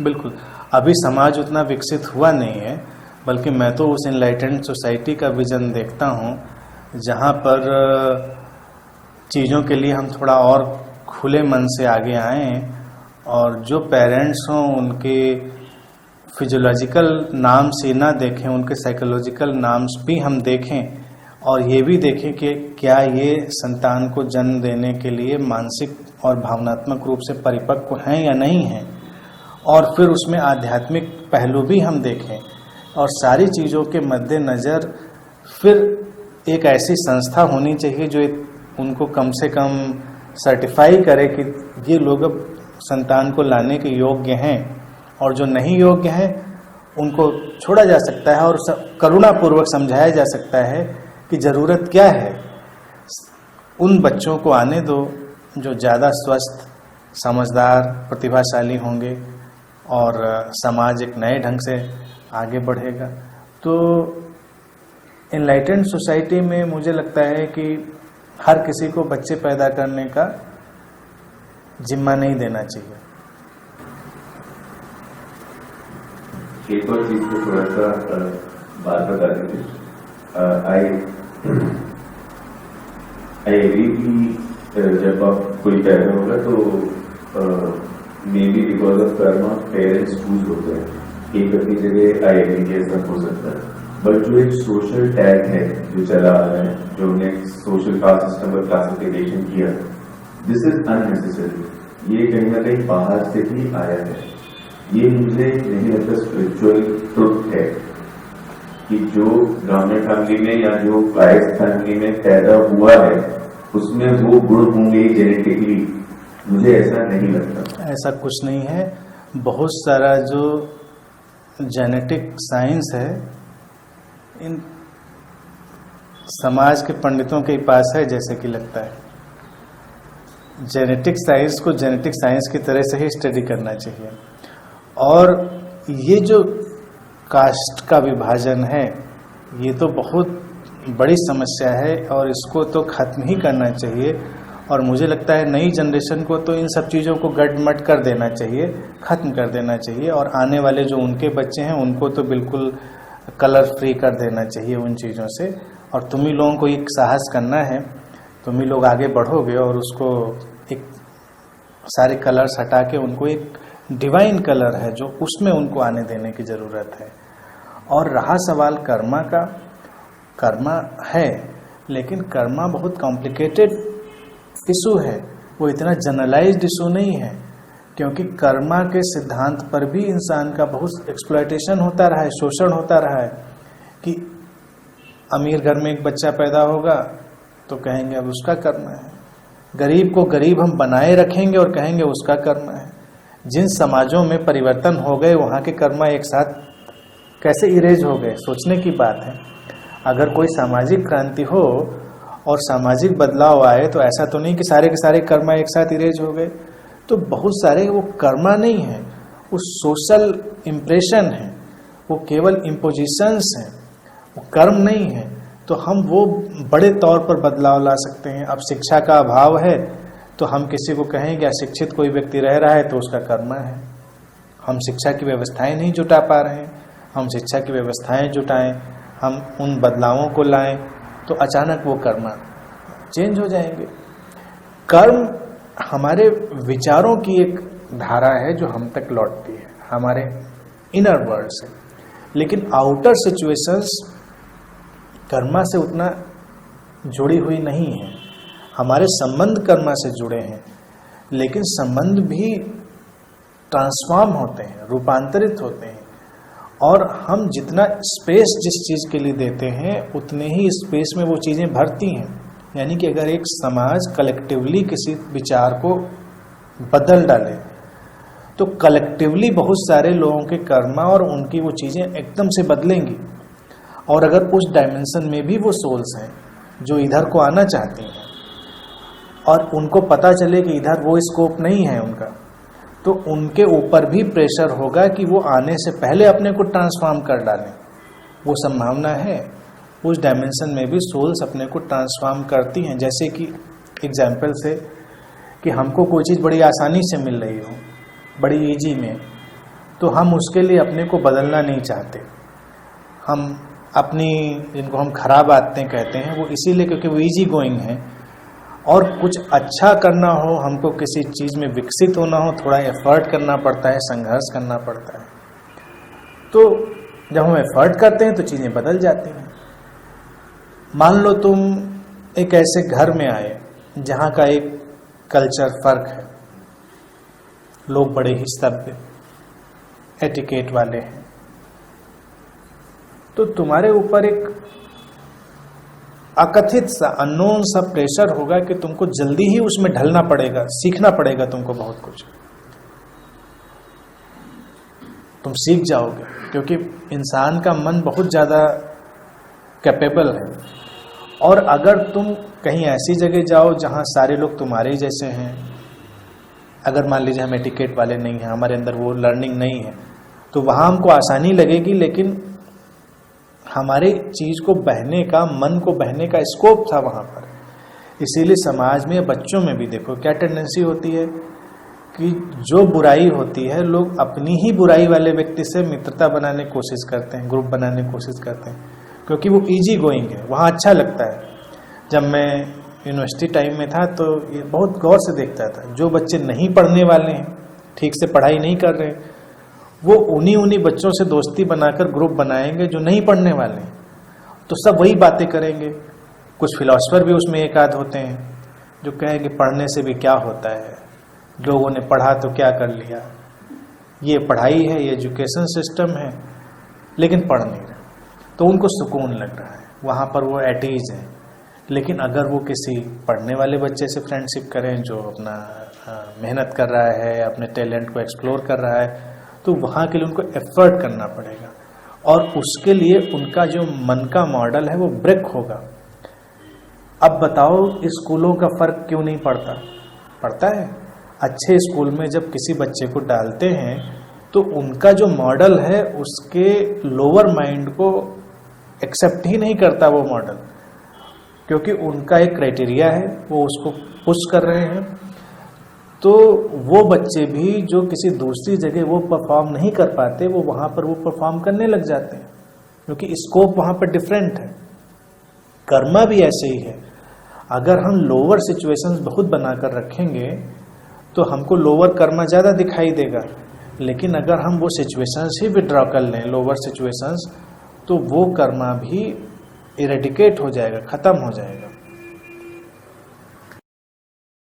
बिल्कुल, अभी समाज उतना विकसित हुआ नहीं है, बल्कि मैं तो उस एनलाइटेंड सोसाइटी का विजन देखता हूँ जहाँ पर चीज़ों के लिए हम थोड़ा और खुले मन से आगे आएँ, और जो पेरेंट्स हों उनके फिजियोलॉजिकल नाम से ना देखें, उनके साइकोलॉजिकल नाम्स भी हम देखें, और ये भी देखें कि क्या ये संतान को जन्म देने के लिए मानसिक और भावनात्मक रूप से परिपक्व हैं या नहीं हैं, और फिर उसमें आध्यात्मिक पहलू भी हम देखें, और सारी चीज़ों के मद्देनज़र फिर एक ऐसी संस्था होनी चाहिए जो उनको कम से कम सर्टिफाई करे कि ये लोग अब संतान को लाने के योग्य हैं, और जो नहीं योग्य हैं उनको छोड़ा जा सकता है और करुणापूर्वक समझाया जा सकता है कि ज़रूरत क्या है। उन बच्चों को आने दो जो ज़्यादा स्वस्थ, समझदार, प्रतिभाशाली होंगे, और समाज एक नए ढंग से आगे बढ़ेगा। तो एनलाइटेंड सोसाइटी में मुझे लगता है कि हर किसी को बच्चे पैदा करने का जिम्मा नहीं देना चाहिए। एक और चीज को थोड़ा सा बात बता दीजिए। आई एग्री कि जब आप कोई कह रहे होगा तो may be because of Karma parents choose होते हैं, एक अपनी जगह आई एग्री के सब हो सकता है, बट जो एक सोशल टैग है जो चला आ रहा है, जो हमने सोशल कास्ट सिस्टम पर क्लासिफिकेशन किया, दिस इज अननेसेसरी। ये कहीं ना कहीं बाहर से भी आया है। ये मुझे नहीं लगता स्पिरिचुअल ट्रुथ है कि जो ब्राह्मण फैमिली में या जो कायस्थ फैमिली में पैदा हुआ है उसमें वो गुण होंगे जेनेटिकली, मुझे ऐसा नहीं लगता। ऐसा कुछ नहीं है। बहुत सारा जो जेनेटिक साइंस है इन समाज के पंडितों के पास है, जैसे कि लगता है। जेनेटिक साइंस को जेनेटिक साइंस की तरह से ही स्टडी करना चाहिए, और ये जो कास्ट का विभाजन है ये तो बहुत बड़ी समस्या है, और इसको तो खत्म ही करना चाहिए। और मुझे लगता है नई जनरेशन को तो इन सब चीज़ों को गड़मट कर देना चाहिए, ख़त्म कर देना चाहिए, और आने वाले जो उनके बच्चे हैं उनको तो बिल्कुल कलर फ्री कर देना चाहिए उन चीज़ों से। और तुम ही लोगों को एक साहस करना है, तुम ही लोग आगे बढ़ोगे और उसको एक सारे कलर्स हटा के उनको एक डिवाइन कलर है जो उसमें उनको आने देने की ज़रूरत है। और रहा सवाल कर्मा का, कर्मा है, लेकिन कर्मा बहुत कॉम्प्लिकेटेड इशू है, वो इतना जनरलाइज्ड इशू नहीं है, क्योंकि कर्मा के सिद्धांत पर भी इंसान का बहुत एक्सप्लॉयटेशन होता रहा है, शोषण होता रहा है। कि अमीर घर में एक बच्चा पैदा होगा तो कहेंगे अब उसका कर्म है, गरीब को गरीब हम बनाए रखेंगे और कहेंगे उसका कर्म है। जिन समाजों में परिवर्तन हो गए वहाँ के कर्म एक साथ कैसे इरेज हो गए, सोचने की बात है। अगर कोई सामाजिक क्रांति हो और सामाजिक बदलाव आए तो ऐसा तो नहीं कि सारे के सारे कर्म एक साथ इरेज हो गए। तो बहुत सारे वो कर्म नहीं है, वो सोशल इम्प्रेशन है, वो केवल इम्पोजिशंस हैं, वो कर्म नहीं है। तो हम वो बड़े तौर पर बदलाव ला सकते हैं। अब शिक्षा का अभाव है तो हम किसी को कहेंगे अशिक्षित कोई व्यक्ति रह रहा है तो उसका कर्म है। हम शिक्षा की व्यवस्थाएं नहीं जुटा पा रहे हैं, हम शिक्षा की व्यवस्थाएं जुटाएं, हम उन बदलावों को लाएं तो अचानक वो कर्म चेंज हो जाएंगे। कर्म हमारे विचारों की एक धारा है जो हम तक लौटती है, हमारे इनर वर्ल्ड से। लेकिन आउटर सिचुएशंस कर्मा से उतना जुड़ी हुई नहीं है। हमारे संबंध कर्मा से जुड़े हैं, लेकिन संबंध भी ट्रांसफॉर्म होते हैं, रूपांतरित होते हैं। और हम जितना स्पेस जिस चीज़ के लिए देते हैं उतने ही स्पेस में वो चीज़ें भरती हैं। यानी कि अगर एक समाज कलेक्टिवली किसी विचार को बदल डाले तो कलेक्टिवली बहुत सारे लोगों के कर्मा और उनकी वो चीज़ें एकदम से बदलेंगी। और अगर उस डायमेंशन में भी वो सोल्स हैं जो इधर को आना चाहती हैं और उनको पता चले कि इधर वो स्कोप नहीं है उनका, तो उनके ऊपर भी प्रेशर होगा कि वो आने से पहले अपने को ट्रांसफॉर्म कर डालें। वो संभावना है, उस डायमेंशन में भी सोल्स अपने को ट्रांसफॉर्म करती हैं। जैसे कि एग्जाम्पल से कि हमको कोई चीज़ बड़ी आसानी से मिल रही हो, बड़ी इजी में, तो हम उसके लिए अपने को बदलना नहीं चाहते। हम अपनी, जिनको हम खराब आदतें कहते हैं, वो इसीलिए क्योंकि वो इजी गोइंग है। और कुछ अच्छा करना हो, हमको किसी चीज़ में विकसित होना हो, थोड़ा एफर्ट करना पड़ता है, संघर्ष करना पड़ता है। तो जब हम एफर्ट करते हैं तो चीज़ें बदल जाती हैं। मान लो तुम एक ऐसे घर में आए जहाँ का एक कल्चर फर्क है, लोग बड़े ही सभ्य एटिकेट वाले हैं, तो तुम्हारे ऊपर एक अकथित सा, अननोन सा प्रेशर होगा कि तुमको जल्दी ही उसमें ढलना पड़ेगा, सीखना पड़ेगा तुमको बहुत कुछ। तुम सीख जाओगे क्योंकि इंसान का मन बहुत ज़्यादा कैपेबल है। और अगर तुम कहीं ऐसी जगह जाओ जहाँ सारे लोग तुम्हारे जैसे हैं, अगर मान लीजिए हम एटिकेट वाले नहीं हैं, हमारे अंदर वो लर्निंग नहीं है, तो वहाँ हमको आसानी लगेगी, लेकिन हमारे चीज़ को बहने का, मन को बहने का स्कोप था वहाँ पर। इसीलिए समाज में, बच्चों में भी देखो क्या टेंडेंसी होती है कि जो बुराई होती है, लोग अपनी ही बुराई वाले व्यक्ति से मित्रता बनाने की कोशिश करते हैं, ग्रुप बनाने की कोशिश करते हैं, क्योंकि वो इजी गोइंग है, वहाँ अच्छा लगता है। जब मैं यूनिवर्सिटी टाइम में था तो ये बहुत गौर से देखता था, जो बच्चे नहीं पढ़ने वाले हैं, ठीक से पढ़ाई नहीं कर रहे, वो उन्हीं बच्चों से दोस्ती बनाकर ग्रुप बनाएंगे जो नहीं पढ़ने वाले हैं, तो सब वही बातें करेंगे। कुछ फिलोसफर भी उसमें एक आध होते हैं जो कहेंगे पढ़ने से भी क्या होता है, लोगों ने पढ़ा तो क्या कर लिया, ये पढ़ाई है, ये एजुकेशन सिस्टम है, लेकिन पढ़ नहीं रहे, तो उनको सुकून लग रहा है, वहाँ पर वो एट ईज है। लेकिन अगर वो किसी पढ़ने वाले बच्चे से फ्रेंडशिप करें जो अपना मेहनत कर रहा है, अपने टैलेंट को एक्सप्लोर कर रहा है, तो वहाँ के लिए उनको एफर्ट करना पड़ेगा, और उसके लिए उनका जो मन का मॉडल है वो ब्रेक होगा। अब बताओ स्कूलों का फर्क क्यों नहीं पड़ता? पड़ता है। अच्छे स्कूल में जब किसी बच्चे को डालते हैं तो उनका जो मॉडल है उसके लोअर माइंड को एक्सेप्ट ही नहीं करता वो मॉडल, क्योंकि उनका एक क्राइटेरिया है, वो उसको पुश कर रहे हैं। तो वो बच्चे भी जो किसी दूसरी जगह वो परफॉर्म नहीं कर पाते, वो वहाँ पर वो परफॉर्म करने लग जाते हैं, क्योंकि स्कोप वहाँ पर डिफरेंट है। कर्मा भी ऐसे ही है। अगर हम लोअर सिचुएशंस बहुत बनाकर रखेंगे तो हमको लोअर कर्मा ज़्यादा दिखाई देगा, लेकिन अगर हम वो सिचुएशंस ही विड्रॉ कर लें, लोअर सिचुएशंस, तो वो कर्मा भी इरेडिकेट हो जाएगा, ख़त्म हो जाएगा।